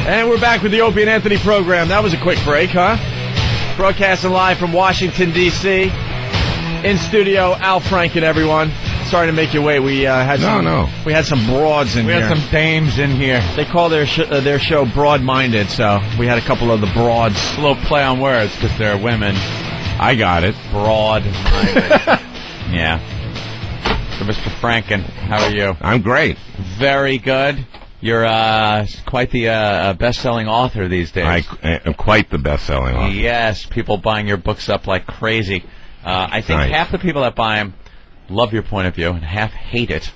And we're back with the Opie and Anthony program. That was a quick break, huh? Broadcasting live from Washington, D.C. In studio, Al Franken, everyone. Sorry to make you wait. We had we had some broads in here. We had some dames in here. They call their show Broad-Minded, so we had a couple of the broads. A little play on words because they're women. I got it. Broad-minded. Yeah. So, Mr. Franken, how are you? I'm great. Very good. You're quite the best-selling author these days. I am quite the best-selling author. Yes, people buying your books up like crazy. I think half the people that buy them love your point of view, and half hate it.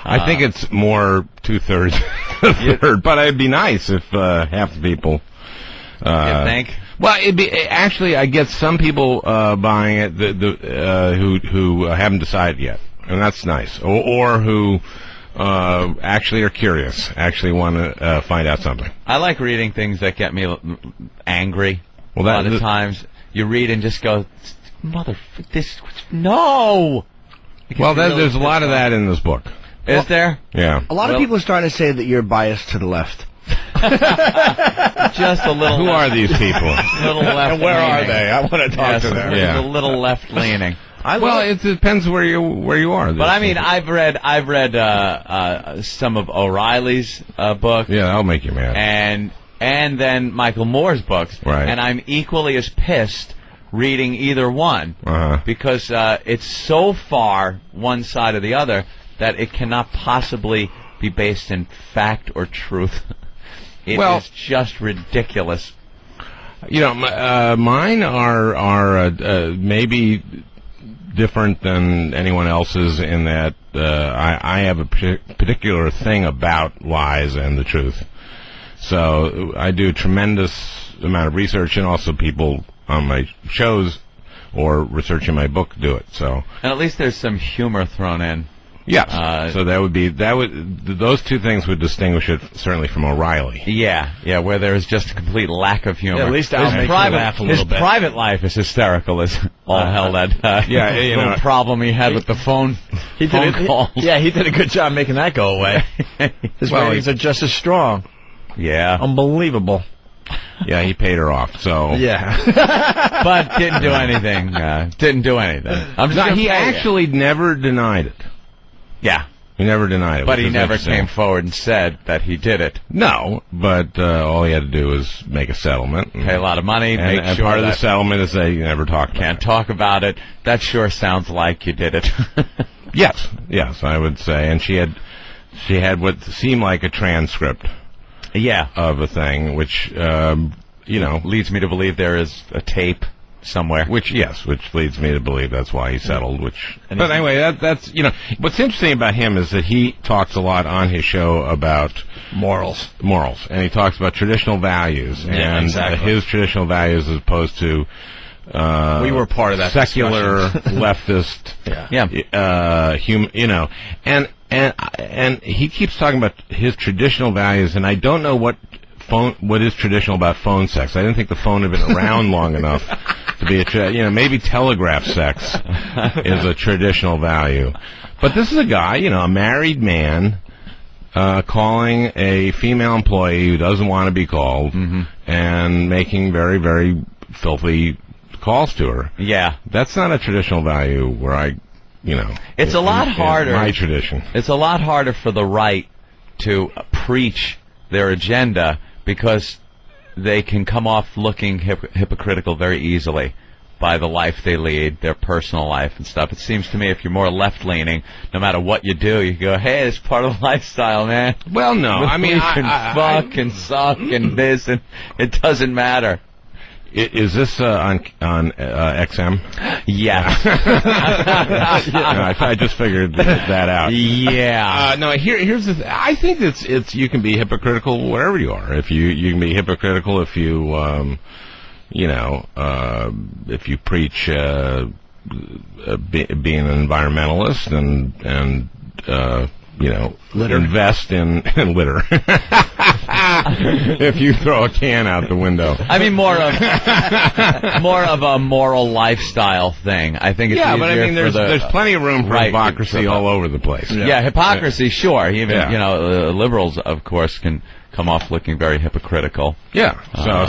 I think it's more two-thirds, a third, but it'd be nice if half the people... you think? Well, actually, I get some people buying it who haven't decided yet, and that's nice, or who actually are curious, actually want to find out something. I like reading things that get me angry. Well, a lot of times you read and just go, no! Well, there's a lot of that in this book. Is there? Yeah. A lot of people are starting to say that you're biased to the left. Just a little. Who are these people? Little left. And where are they? I want to talk to them. Yeah. A little left leaning. Well, it depends where you are. But I mean, I've read some of O'Reilly's books. Yeah, that'll make you mad. And then Michael Moore's books. Right. And I'm equally as pissed reading either one because it's so far one side or the other that it cannot possibly be based in fact or truth. It is just ridiculous. You know, mine are maybe different than anyone else's in that I have a particular thing about lies and the truth. So I do a tremendous amount of research, and also people on my shows or researching my book do it. So, and at least there's some humor thrown in. Yes. So those two things would distinguish it certainly from O'Reilly. Yeah, where there is just a complete lack of humor. Yeah, at least I'll make you laugh a little bit. His private life is hysterical as all hell. That little problem he had with the phone calls. Yeah, he did a good job making that go away. His ratings are just as strong. Yeah, unbelievable. Yeah, he paid her off. So yeah, but didn't do anything. He actually never denied it. Yeah. He never denied it. But he never came forward and said that he did it. No, but all he had to do was make a settlement. Pay a lot of money. And part of the settlement is that you never talk about it. Can't talk about it. That sure sounds like you did it. Yes, I would say. And she had what seemed like a transcript of a thing, which, leads me to believe there is a tape somewhere. Which leads me to believe that's why he settled. But anyway, that's what's interesting about him is that he talks a lot on his show about morals, and he talks about traditional values his traditional values as opposed to we were part of that secular leftist, and he keeps talking about his traditional values, and I don't know what is traditional about phone sex. I didn't think the phone had been around long enough to be maybe telegraph sex is a traditional value. But this is a guy, a married man, calling a female employee who doesn't want to be called and making very, very filthy calls to her. Yeah. That's not a traditional value where it's a lot harder. My tradition. It's a lot harder for the right to preach their agenda because they can come off looking hypocritical very easily by the life they lead, their personal life and stuff. It seems to me if you're more left-leaning, no matter what you do, you go, hey, it's part of the lifestyle, man. Well, no. I mean, you can fuck and suck and this, and it doesn't matter. Is this on XM? Yeah. I just figured that out. Yeah. No. Here's the. I think it's you can be hypocritical wherever you are. If you can be hypocritical if you if you preach being an environmentalist and invest in litter. If you throw a can out the window. I mean, more of a moral lifestyle thing. I think it's easier but I mean, there's plenty of room for hypocrisy all over the place. Yeah, hypocrisy, sure. Even liberals, of course, can come off looking very hypocritical. Yeah.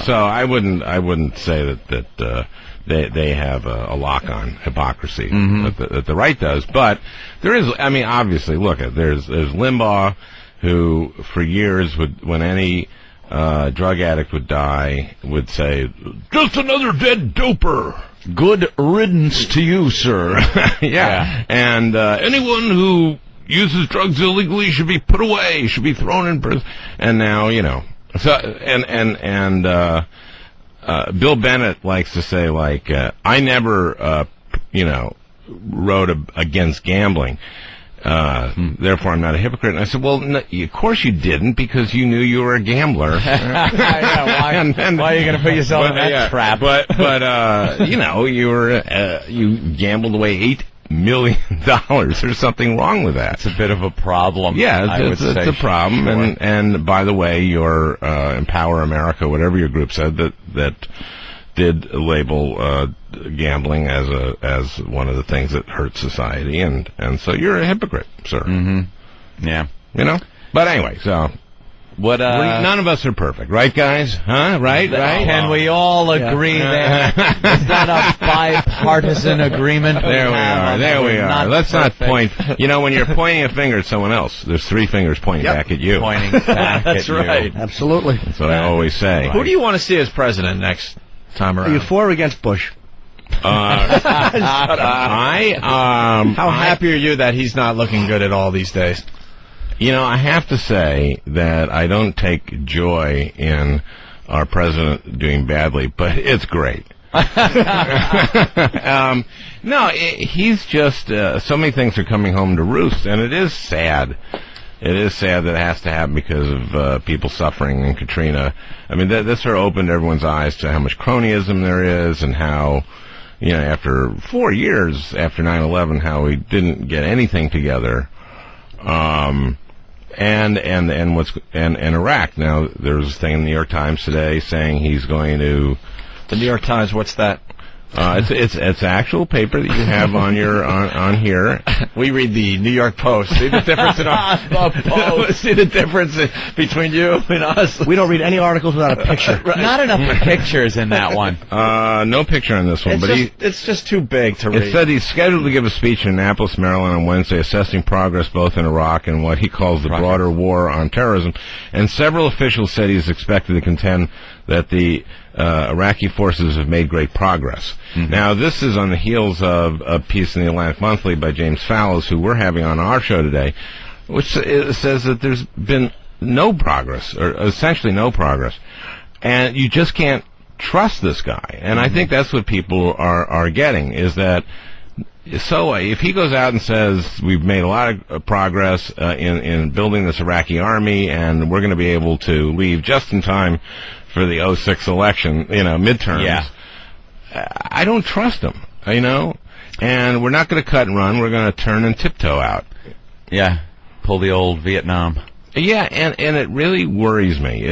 So I wouldn't say that they have a lock on hypocrisy that the right does, but there is. I mean, obviously, look, there's Limbaugh, who for years when any drug addict would die would say, "Just another dead doper. Good riddance to you, sir." Yeah. And anyone who uses drugs illegally should be put away, should be thrown in prison. And now, so and Bill Bennett likes to say, like, I never wrote against gambling. Therefore, I'm not a hypocrite. And I said, well, no, of course you didn't, because you knew you were a gambler. Why are you going to put yourself in that trap? But you gambled away $8 million. There's something wrong with that. It's a bit of a problem. Yeah, it's a problem. Sure. And by the way, your Empower America, whatever your group said, that did label gambling as one of the things that hurts society, and so you're a hypocrite, sir. Mm-hmm. Yeah. But anyway, so what? None of us are perfect, right, guys? Huh? Right? Can we all agree that it's not a bipartisan agreement? There we are. Let's not point. When you're pointing a finger at someone else, there's 3 fingers pointing back at you. Pointing back That's at right. you. Absolutely. That's what I always say. Who do you want to see as president next time around? Are you for or against Bush? How happy are you that he's not looking good at all these days? I have to say that I don't take joy in our president doing badly, but it's great. He's just so many things are coming home to roost, and it is sad. It is sad that it has to happen because of people suffering in Katrina. I mean, this sort of opened everyone's eyes to how much cronyism there is, and how, after 4 years after 9/11, how we didn't get anything together. And Iraq. Now, there was a thing in the New York Times today saying he's going to. The New York Times, what's that? It's actual paper that you have on your on here. We read the New York Post. See the difference in See the difference between you and us. We don't read any articles without a picture. Right. Not enough pictures in that one. No picture on this one, it's just too big to read. It said he's scheduled to give a speech in Annapolis, Maryland on Wednesday, assessing progress both in Iraq and what he calls the broader war on terrorism. And several officials said he's expected to contend that the Iraqi forces have made great progress. Mm-hmm. Now, this is on the heels of a piece in the Atlantic Monthly by James Fallows, who we're having on our show today, which says that there's been no progress, or essentially no progress. And you just can't trust this guy. And I think that's what people are getting, is that, so if he goes out and says, we've made a lot of progress in building this Iraqi army, and we're going to be able to leave just in time for the 2006 election, midterms. Yeah. I don't trust him, and we're not going to cut and run. We're going to turn and tiptoe out. Yeah, pull the old Vietnam. Yeah, and it really worries me.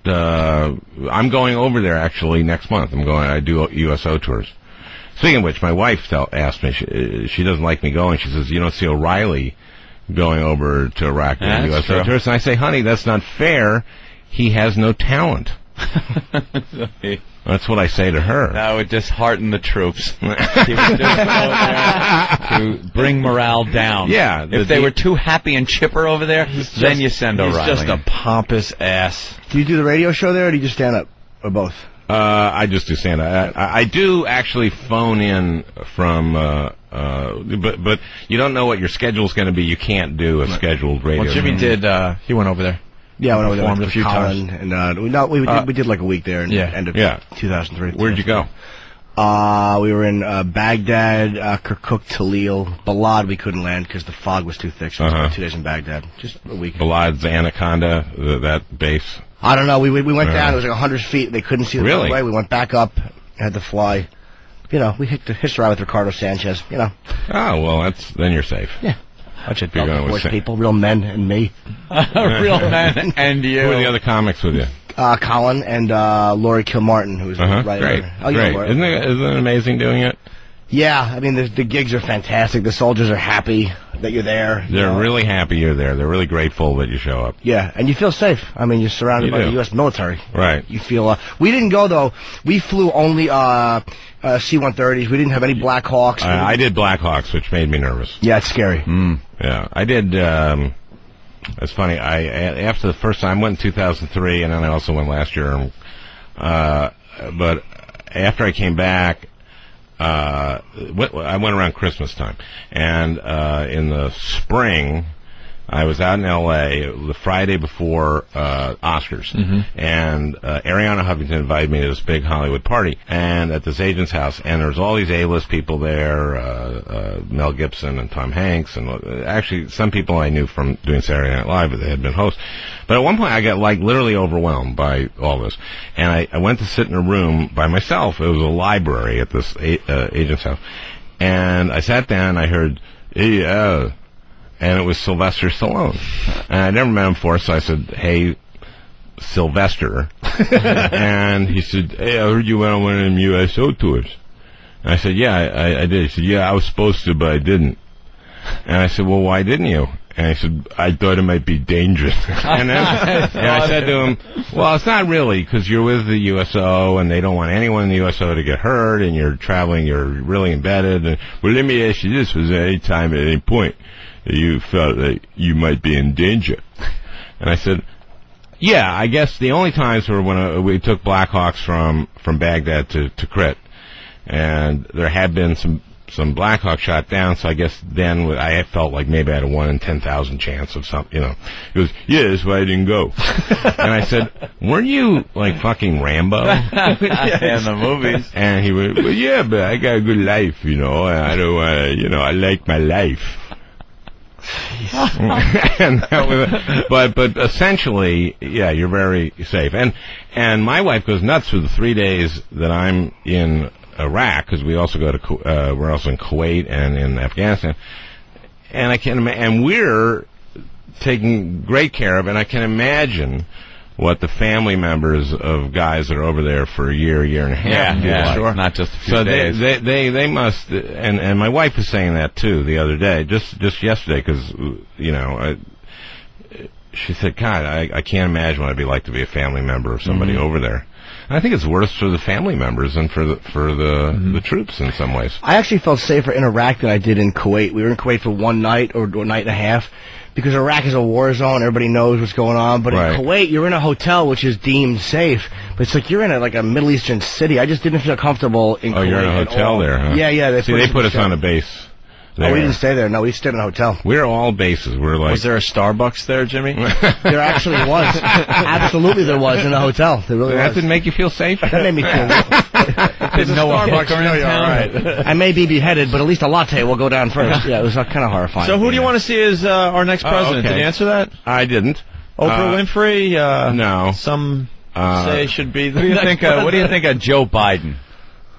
I'm going over there actually next month. I do USO tours. Speaking of which, my wife asked me, she doesn't like me going. She says, you don't see O'Reilly going over to Iraq doing USO tours. And I say, honey, that's not fair. He has no talent. That's what I say to her. That would dishearten the troops. He would just go there to bring morale down. Yeah. If they were too happy and chipper over there, then you send O'Reilly. He's just a pompous ass. Do you do the radio show there, or do you just stand up, or both? I just do stand up. I do actually phone in from, but you don't know what your schedule's going to be. You can't do a scheduled radio. Well, Jimmy did. He went over there. Yeah, I went over there a few times. And we did like a week there in end of 2003. Where'd you go? We were in Baghdad, Kirkuk, Talil. Balad we couldn't land because the fog was too thick, so we spent 2 days in Baghdad. Just a week. Balad's Anaconda, that base? I don't know. We went down. It was like 100 feet. They couldn't see the way. We went back up, had to fly. We hitched a ride with Ricardo Sanchez, Oh, well, then you're safe. Yeah. Voice people, real men and me. Real men and you. Who are the other comics with you? Colin and Laurie Kilmartin, who's a writer. Great. Great. Isn't it amazing doing it? Yeah, I mean, the gigs are fantastic. The soldiers are happy. that you're there. They're really happy you're there. They're really grateful that you show up. Yeah, and you feel safe. I mean, you're surrounded by the U.S. military. Right. You feel. We didn't go though. We flew only C-130s. We didn't have any Black Hawks. I did Black Hawks, which made me nervous. Yeah, it's scary. Yeah, I did. It's funny. After the first time, I went in 2003, and then I also went last year. But after I came back, I went around Christmas time, and in the spring, I was out in L.A. the Friday before Oscars, and Ariana Huffington invited me to this big Hollywood party, and at this agent's house, and there was all these A-list people there, Mel Gibson and Tom Hanks, and actually some people I knew from doing Saturday Night Live, but they had been hosts. But at one point, I got literally overwhelmed by all this, and I went to sit in a room by myself. It was a library at this agent's house, and I sat down. And I heard, "Hey, and it was Sylvester Stallone. And I never met him before, so I said, "Hey, Sylvester." And he said, "Hey, I heard you went on one of them USO tours." And I said, "Yeah, I did." He said, "Yeah, I was supposed to, but I didn't." And I said, "Well, why didn't you?" And he said, "I thought it might be dangerous." And I said to him, "Well, it's not really, because you're with the USO, and they don't want anyone in the USO to get hurt, and you're traveling, you're really embedded. And, well, let me ask you this, was there any time at any point you felt that you might be in danger?" And I said, "Yeah, I guess the only times were when we took Black Hawks from Baghdad to Tikrit, and there had been some Black Hawk shot down, so I guess then I felt like maybe I had a 1 in 10,000 chance of something, He goes, "Yeah, that's why I didn't go." And I said, "Weren't you like fucking Rambo?" In the movies. And he went, "Well, yeah, but I got a good life, and I don't want to, I like my life." And that was, but essentially, yeah, you're very safe. And my wife goes nuts for the 3 days that I'm in Iraq, because we also go to we're also in Kuwait and in Afghanistan, and we're taking great care of. And I can imagine what the family members of guys that are over there for a year and a half. Yeah, sure. Not just a few days. So they must, and my wife was saying that too the other day, just yesterday, because she said, "God, I can't imagine what it'd be like to be a family member of somebody over there." And I think it's worse for the family members than for the troops in some ways. I actually felt safer in Iraq than I did in Kuwait. We were in Kuwait for one night or night and a half, because Iraq is a war zone. Everybody knows what's going on. But in Kuwait, you're in a hotel which is deemed safe. But it's like you're in a Middle Eastern city. I just didn't feel comfortable in Kuwait. Oh, you're in a hotel there, huh? Yeah. They put us on a base. Oh, we didn't stay there. No, we stayed in a hotel. We're all bases. We're like. Was there a Starbucks there, Jimmy? There actually was. Absolutely, there was in the hotel. There really was. That didn't make you feel safe? That made me feel. There's no Starbucks. No, you're all right. I may be beheaded, but at least a latte will go down first. Yeah, it was kind of horrifying. So, who do you want to see as our next president? Okay. Did you answer that? I didn't. Oprah Winfrey. No. Some say should be. What do you think of Joe Biden?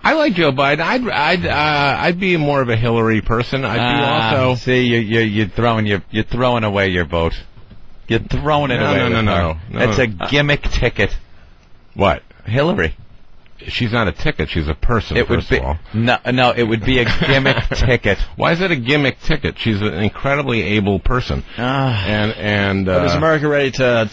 I like Joe Biden. I'd be more of a Hillary person. I'd be also. See, you're throwing away your vote. You're throwing it away. No. It's a gimmick ticket. What? Hillary. She's not a ticket. She's a person. It would be no. It would be a gimmick ticket. Why is it a gimmick ticket? She's an incredibly able person. And is America ready to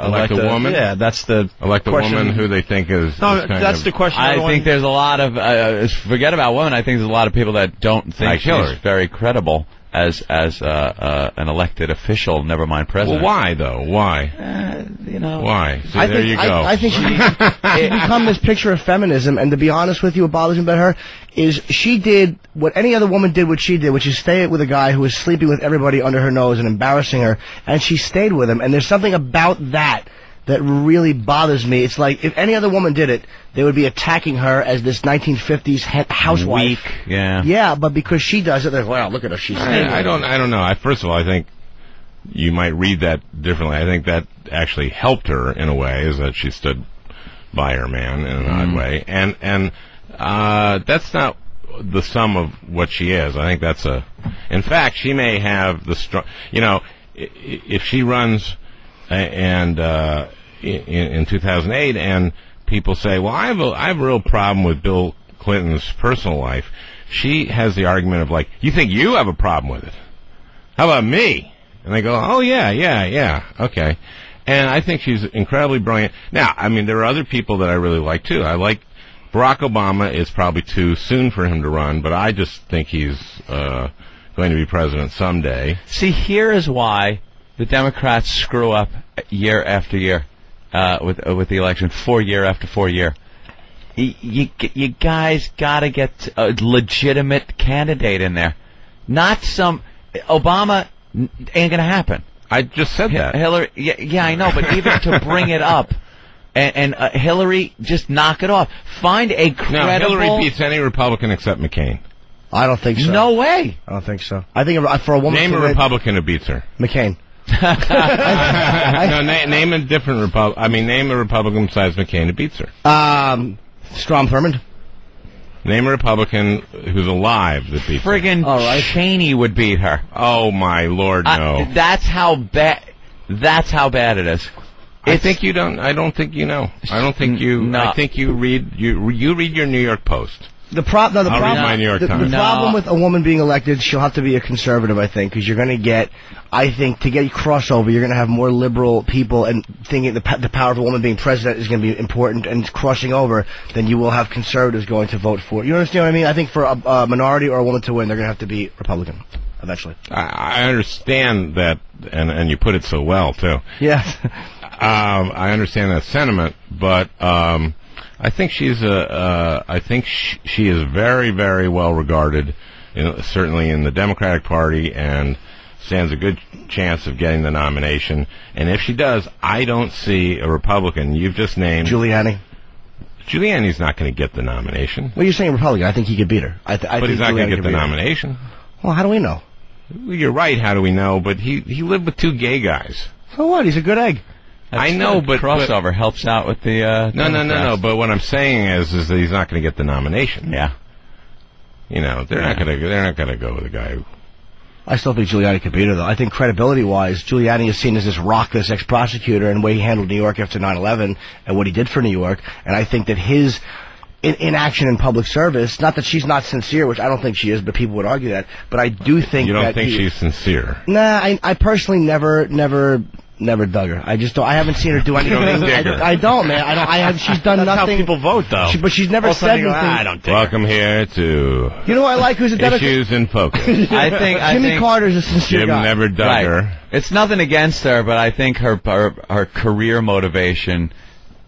elect a woman? Yeah, that's the elect question. A woman who they think is. No, that's the question. I think there's a lot of forget about women. I think there's a lot of people that don't think she's very credible as an elected official, never mind president. Well, why though? Why? Why? So there you go. I think she's become this picture of feminism, and to be honest with you, what bothers me about her is she did what any other woman did, what she did, which is stay with a guy who was sleeping with everybody under her nose and embarrassing her, and she stayed with him. And there's something about that really bothers me. It's like if any other woman did it, they would be attacking her as this 1950s housewife. Weak, yeah. Yeah, but because she does it, they're well, look at her. She's. I don't know. First of all, I think you might read that differently. I think that actually helped her in a way, is that she stood by her man in an odd way, and that's not the sum of what she is. I think that's in fact, she may have the strong. If she runs. And in 2008, and people say, "Well, I have a real problem with Bill Clinton's personal life." She has the argument of like, "You think you have a problem with it?" How about me? And they go, oh, yeah, okay. And I think she's incredibly brilliant. Now, I mean, there are other people that I really like, too. I like Barack Obama. Is probably too soon for him to run, but I just think he's going to be president someday. See, here is why the Democrats screw up year after year with the election, 4 year after 4 year. You guys got to get a legitimate candidate in there. Not some... Obama ain't going to happen. I just said that. Hillary... Yeah, I know, but even to bring it up... And Hillary, just knock it off. Find a credible... No, Hillary beats any Republican except McCain. I don't think so. No way. I don't think so. I think for a woman... Name a Republican who beats her. McCain. No, name a different Republican. I mean, name a Republican besides McCain who beats her. Strom Thurmond. Name a Republican who's alive that beats her. Friggin' Cheney would beat her. Oh, my Lord, no. That's how bad it is. I think you don't. I don't think you know. I don't think you. No. I think you read. You read your New York Post. The problem. I'll read my New York Times. The problem with a woman being elected, she'll have to be a conservative, I think, because you're going to get. I think to get crossover, you're going to have more liberal people and thinking the power of a woman being president is going to be important and crossing over. Then you will have conservatives going to vote for it. You understand what I mean? I think for a minority or a woman to win, they're going to have to be Republican eventually. I understand that, and you put it so well too. Yes. I understand that sentiment, but I think she's she is very, very well regarded, certainly in the Democratic Party, and stands a good chance of getting the nomination. And if she does, I don't see a Republican. You've just named Giuliani. Giuliani's not going to get the nomination. Well, you're saying Republican. I think he could beat her. But he's not going to get the nomination. Well, how do we know? Well, you're right. How do we know? But he lived with 2 gay guys. So what? He's a good egg. I know, but crossover helps out with the. No. But what I'm saying is that he's not going to get the nomination. Yeah. They're not going to go with a guy who. I still think Giuliani could beat her, though. I think credibility-wise, Giuliani is seen as this raucous ex-prosecutor and the way he handled New York after 9/11 and what he did for New York. And I think that his inaction in public service, not that she's not sincere, which I don't think she is, but people would argue that. But I do think you don't think she's sincere. Nah, I personally never dug her. I just don't. I haven't seen her do anything. I don't, man. I don't. She's done That's nothing. How people vote, though. But she's never said anything. I don't dig Welcome her. here to. You know who I like? Who's a Democrat? Issues in focus. I think Jimmy Carter's a sincere Jim guy. never dug Right. her. It's nothing against her, but I think her career motivation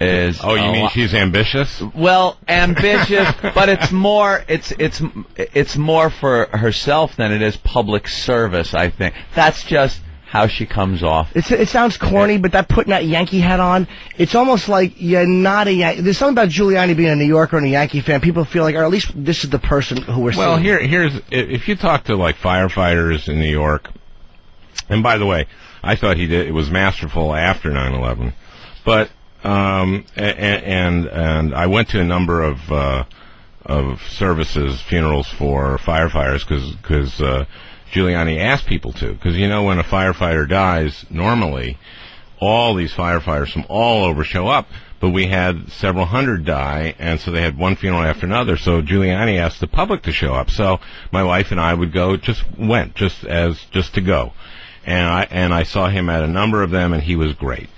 is. Oh, you mean she's ambitious? Well, ambitious, but it's more for herself than it is public service. I think that's just how she comes off. It sounds corny, but that putting that Yankee hat on, it's almost like you're not a Yankee. There's something about Giuliani being a New Yorker and a Yankee fan. People feel like, or at least this is the person who we're seeing. Well, here's if you talk to like firefighters in New York, and by the way, I thought it was masterful after 9/11, but and I went to a number of services, funerals for firefighters because Giuliani asked people to, because when a firefighter dies, normally all these firefighters from all over show up, but we had several hundred die, and so they had one funeral after another, so Giuliani asked the public to show up. So my wife and I would go, just to go. And I saw him at a number of them, and he was great.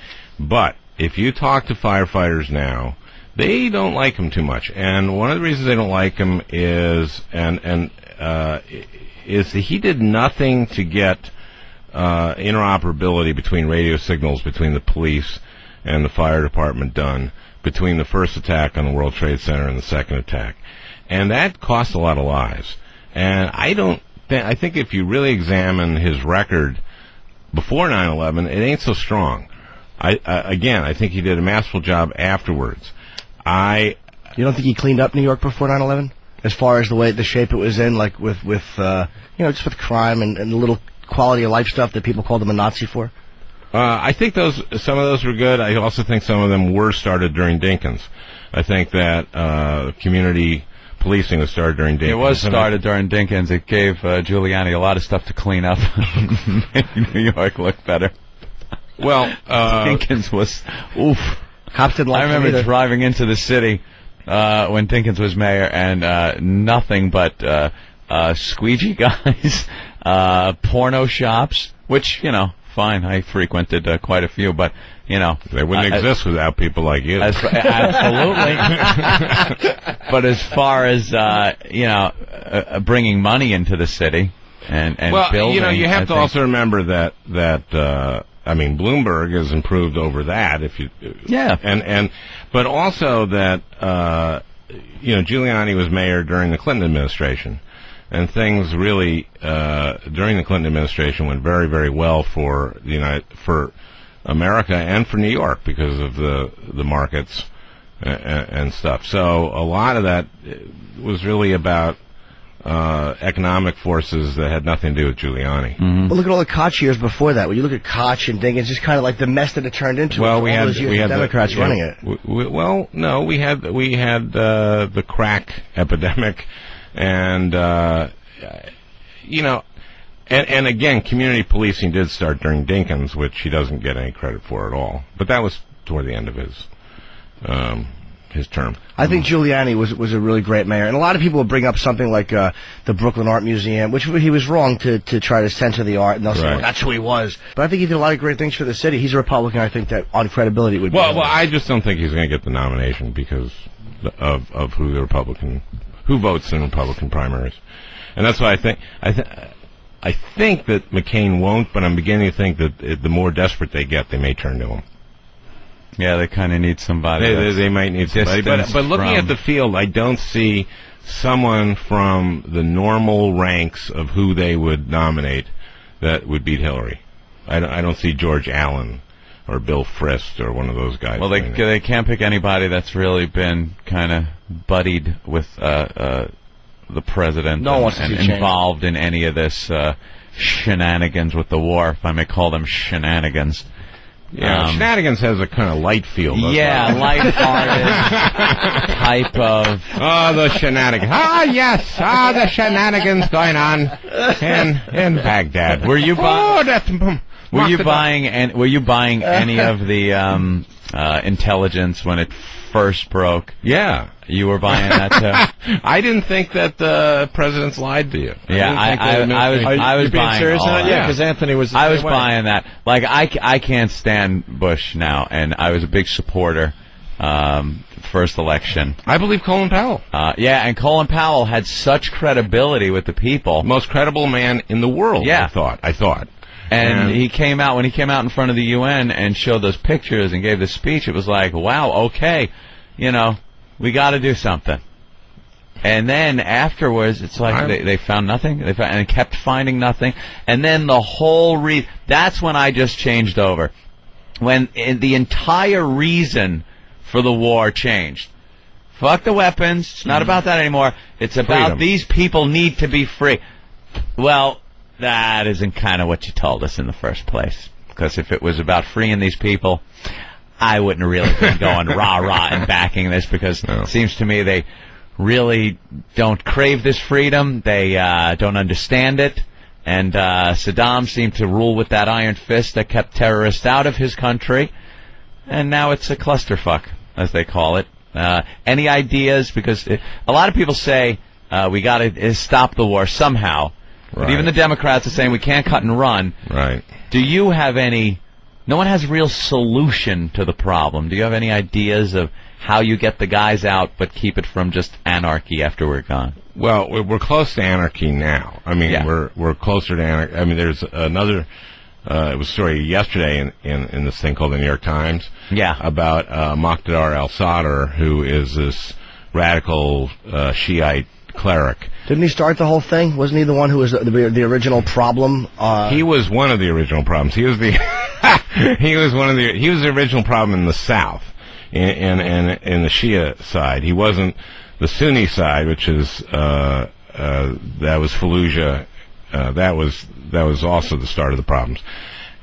But if you talk to firefighters now, they don't like him too much. And one of the reasons they don't like him is he did nothing to get interoperability between radio signals between the police and the fire department done between the first attack on the World Trade Center and the second attack. And that cost a lot of lives. And I think if you really examine his record before 9/11, it ain't so strong. I think he did a masterful job afterwards. You don't think he cleaned up New York before 9/11? As far as the shape it was in, like with just with crime and the little quality of life stuff that people called him a Nazi for? I think some of those were good. I also think some of them were started during Dinkins. I think that community policing was started during Dinkins. It was started during Dinkins. It gave Giuliani a lot of stuff to clean up, make New York look better. Well, Dinkins was oof. Cops didn't like I remember driving into the city when Dinkins was mayor, and nothing but squeegee guys porno shops, which, fine, I frequented quite a few, but, they wouldn't exist without people like you. Absolutely. But as far as, bringing money into the city and building... you have to also remember that Bloomberg has improved over that. But also that Giuliani was mayor during the Clinton administration, and things really during the Clinton administration went very, very well for for America and for New York because of the markets and stuff. So a lot of that was really about economic forces that had nothing to do with Giuliani. Well, look at all the Koch years before that. When you look at Koch and Ding, it's just kind of like the mess that it turned into. Well, we had Democrats running it. We had the crack epidemic, and and again, community policing did start during Dinkins, which he doesn't get any credit for at all. But that was toward the end of his term. I think Giuliani was a really great mayor, and a lot of people will bring up something like the Brooklyn Art Museum, which he was wrong to try to censor the art, and they'll say, well, that's who he was. But I think he did a lot of great things for the city. He's a Republican. I think that on credibility would be. Well, I just don't think he's going to get the nomination because of who votes in Republican primaries, and that's why I think that McCain won't, but I'm beginning to think that the more desperate they get, they may turn to him. Yeah, they kind of need somebody. They might need somebody. But looking at the field, I don't see someone from the normal ranks of who they would nominate that would beat Hillary. I don't see George Allen or Bill Frist or one of those guys. Well, they can't pick anybody that's really been kind of buddied with the president and involved in any of this shenanigans with the war, if I may call them shenanigans. Yeah, Shenanigans has a kind of light feel. Yeah, light-hearted type of... Oh, the shenanigans. Yes. The shenanigans going on in Baghdad. Were you buying any of the intelligence when it first broke? Yeah. You were buying that too? I didn't think that the presidents lied to you. Yeah, I was buying serious all on it? that. Yeah, because Anthony was. I was buying that. Like I can't stand Bush now, and I was a big supporter. First election. I believe Colin Powell. Yeah, and Colin Powell had such credibility with the people. Most credible man in the world. Yeah, I thought. And when he came out in front of the UN and showed those pictures and gave the speech, it was like, wow, okay, we got to do something. And then afterwards, it's like they found nothing. And kept finding nothing. And then the whole that's when I just changed over. When the entire reason for the war changed. Fuck the weapons. It's not about that anymore. It's about freedom. These people need to be free. Well, that isn't kind of what you told us in the first place. Because if it was about freeing these people, I wouldn't have really been going rah-rah and backing this, because it seems to me they really don't crave this freedom. They don't understand it. And Saddam seemed to rule with that iron fist that kept terrorists out of his country. And now it's a clusterfuck, as they call it. Any ideas? Because a lot of people say we got to stop the war somehow. Right. But even the Democrats are saying we can't cut and run. Right. Do you have any... No one has a real solution to the problem. Do you have any ideas of how you get the guys out but keep it from just anarchy after we're gone? Well, we're close to anarchy now. I mean, we're closer to anarchy. I mean, there's another... it was a story yesterday in this thing called the New York Times. Yeah. About Muqtada al-Sadr, who is this radical Shiite cleric. Didn't he start the whole thing? Wasn't he the one who was the original problem? He was one of the original problems. He was the he was the original problem in the South, in the Shia side. He wasn't the Sunni side, which is that was Fallujah. That was also the start of the problems.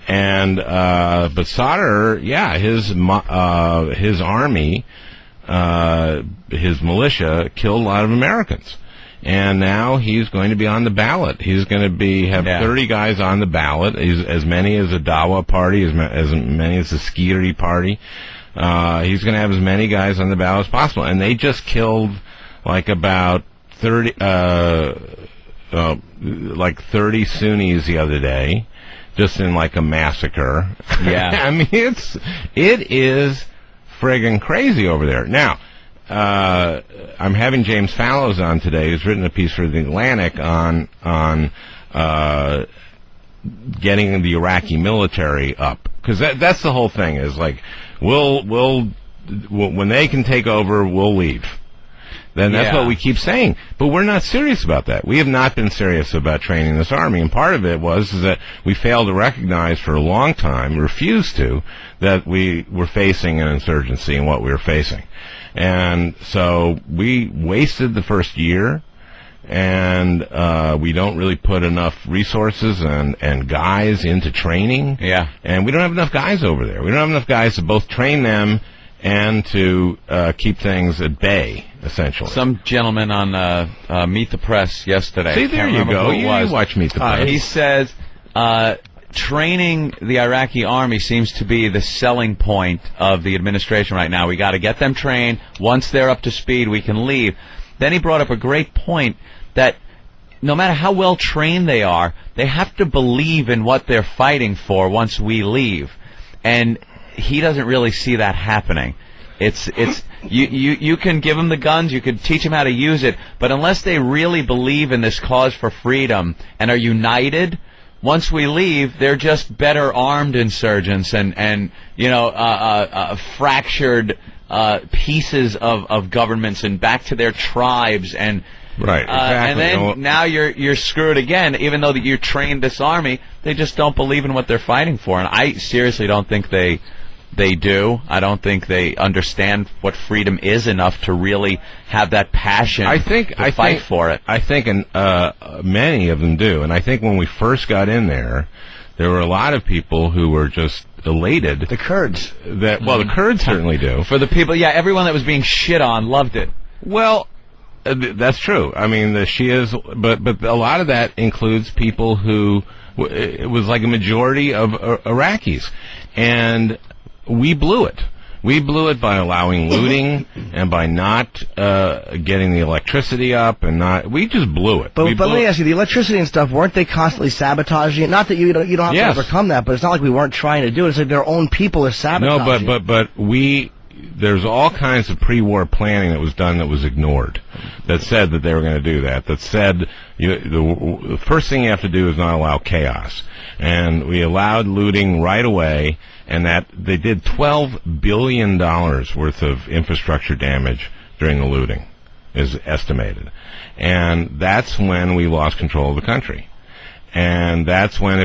And but Sadr, his army, his militia killed a lot of Americans. And now he's going to be on the ballot. He's going to have 30 guys on the ballot, as many as the Dawa party, as many as the Skiri party. He's going to have as many guys on the ballot as possible. And they just killed like about 30, like 30 Sunnis the other day, just in like a massacre. Yeah. I mean, it is friggin' crazy over there. Now, I'm having James Fallows on today, who's written a piece for The Atlantic on getting the Iraqi military up, because that's the whole thing. Is like, we'll when they can take over, we'll leave. Then that's what we keep saying. But we're not serious about that. We have not been serious about training this army. And part of it is that we failed to recognize for a long time, refused to, that we were facing an insurgency and what we were facing. And so we wasted the first year, and we don't really put enough resources and guys into training. Yeah. And we don't have enough guys over there. We don't have enough guys to both train them and to keep things at bay, essentially. Some gentleman on Meet the Press yesterday. See, there you go. You watch Meet the Press. He says training the Iraqi army seems to be the selling point of the administration right now. We got to get them trained. Once they're up to speed, we can leave. Then he brought up a great point that no matter how well trained they are, they have to believe in what they're fighting for once we leave. And he doesn't really see that happening. You can give them the guns, you can teach them how to use it, but unless they really believe in this cause for freedom and are united, once we leave, they're just better armed insurgents and fractured pieces of governments and back to their tribes and. Right, exactly. And then now you're screwed again, even though that you trained this army, they just don't believe in what they're fighting for. And I seriously don't think they do. I don't think they understand what freedom is enough to really have that passion to fight for it. I think many of them do. And I think when we first got in there were a lot of people who were just elated. The Kurds. The Kurds certainly do. For the people, everyone that was being shit on loved it. Well, that's true. I mean, the Shias, but a lot of that includes people who it was like a majority of Iraqis, and we blew it. We blew it by allowing looting and by not getting the electricity up, and we just blew it. But let me ask you, the electricity and stuff, weren't they constantly sabotaging it? Not that you don't have to overcome that, but it's not like we weren't trying to do it. It's like their own people are sabotaging. No, but there's all kinds of pre-war planning that was done that was ignored, that said that they were going to do that said the first thing you have to do is not allow chaos. And we allowed looting right away, and that they did $12 billion worth of infrastructure damage during the looting, is estimated. And that's when we lost control of the country. And that's when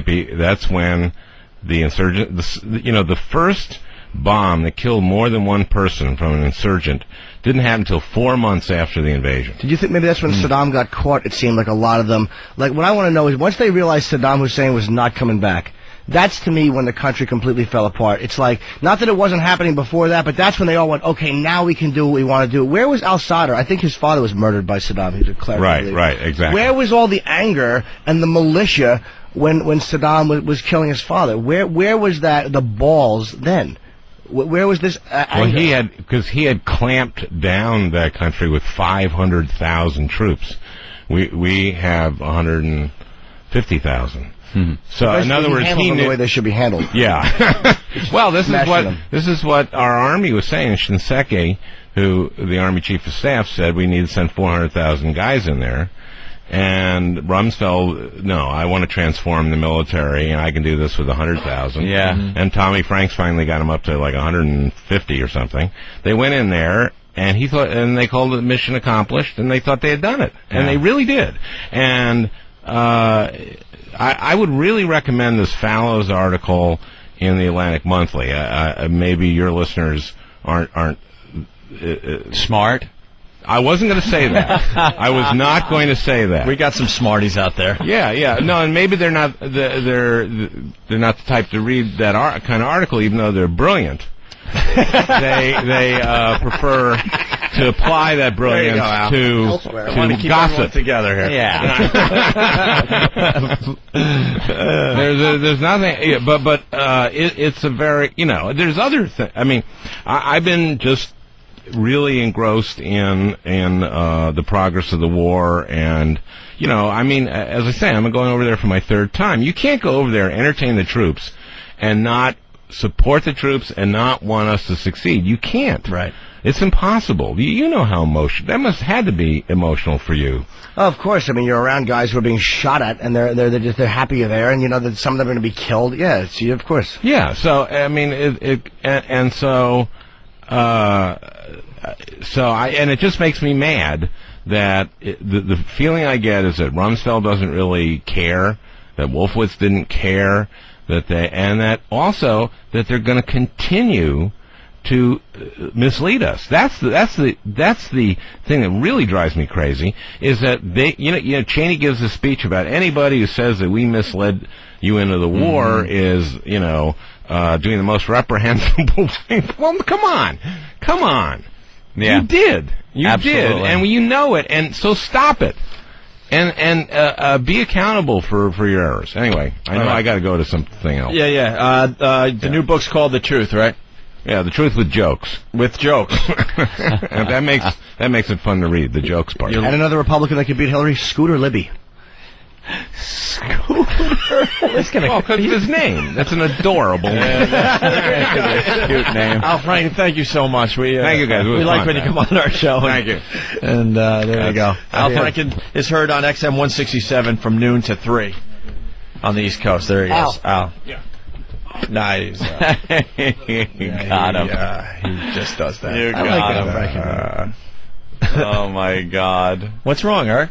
the insurgent, the first bomb that killed more than one person from an insurgent didn't happen until 4 months after the invasion. Did you think maybe that's when Saddam got caught? It seemed like a lot of them. Like, what I want to know is, once they realized Saddam Hussein was not coming back, that's to me when the country completely fell apart. It's like, not that it wasn't happening before that, but that's when they all went, okay, now we can do what we want to do. Where was al-Sadr? I think his father was murdered by Saddam. He was a cleric. Right, exactly. Where was all the anger and the militia when Saddam was killing his father? Where was the balls then? Where was this anger? Well, he had clamped down that country with 500,000 troops. We have 150,000. Mm-hmm. So in other words, he knew the way they should be handled. Yeah. Well, this is what our army was saying. Shinseki, who the army chief of staff said, we need to send 400,000 guys in there. And Rumsfeld, no, I want to transform the military, and I can do this with 100,000. Yeah. Mm-hmm. And Tommy Franks finally got him up to like 150 or something. They went in there, and they called it mission accomplished, and they thought they had done it, and they really did. And I would really recommend this Fallows article in the Atlantic Monthly. Maybe your listeners aren't smart. I wasn't going to say that. I was not going to say that. We got some smarties out there. Yeah. No, and maybe they're not the type to read that kind of article, even though they're brilliant. They prefer to apply that brilliance to gossip together here. Yeah. There's nothing, but it's a very, there's other things. I mean, I've been just really engrossed in the progress of the war, and I mean, as I say, I'm going over there for my third time. You can't go over there, entertain the troops, and not support the troops and not want us to succeed. You can't. Right. It's impossible. You know how emotional that must had to be emotional for you. Oh, of course. I mean, you're around guys who are being shot at, and they're happy you're there, and you know that some of them are going to be killed. Yeah, it's you, of course. Yeah. So I mean, and it just makes me mad that the feeling I get is that Rumsfeld doesn't really care, that Wolfowitz didn't care, and that also that they're going to continue to mislead us. That's the thing that really drives me crazy, is that they Cheney gives a speech about anybody who says that we misled you into the war is doing the most reprehensible thing. Well, come on. Yeah. You did, Absolutely. and you know it, and so stop it. And be accountable for your errors. Anyway, I know I got to go to something else. Yeah. The new book's called The Truth, right? Yeah, The Truth with Jokes. With jokes. And that makes it fun to read, the jokes part. And another Republican that could beat Hillary, Scooter Libby. Because of his name. That's an adorable name. Cute name. Al Franken, thank you so much. Thank you, guys. We like when you come on our show. Thank you. And there you go. Al Franken is heard on XM 167 from noon to 3 on the East Coast. There he is. Al. Yeah. Nice. You got him. He just does that. You I got like Al Franken. Oh, my God. What's wrong, Eric?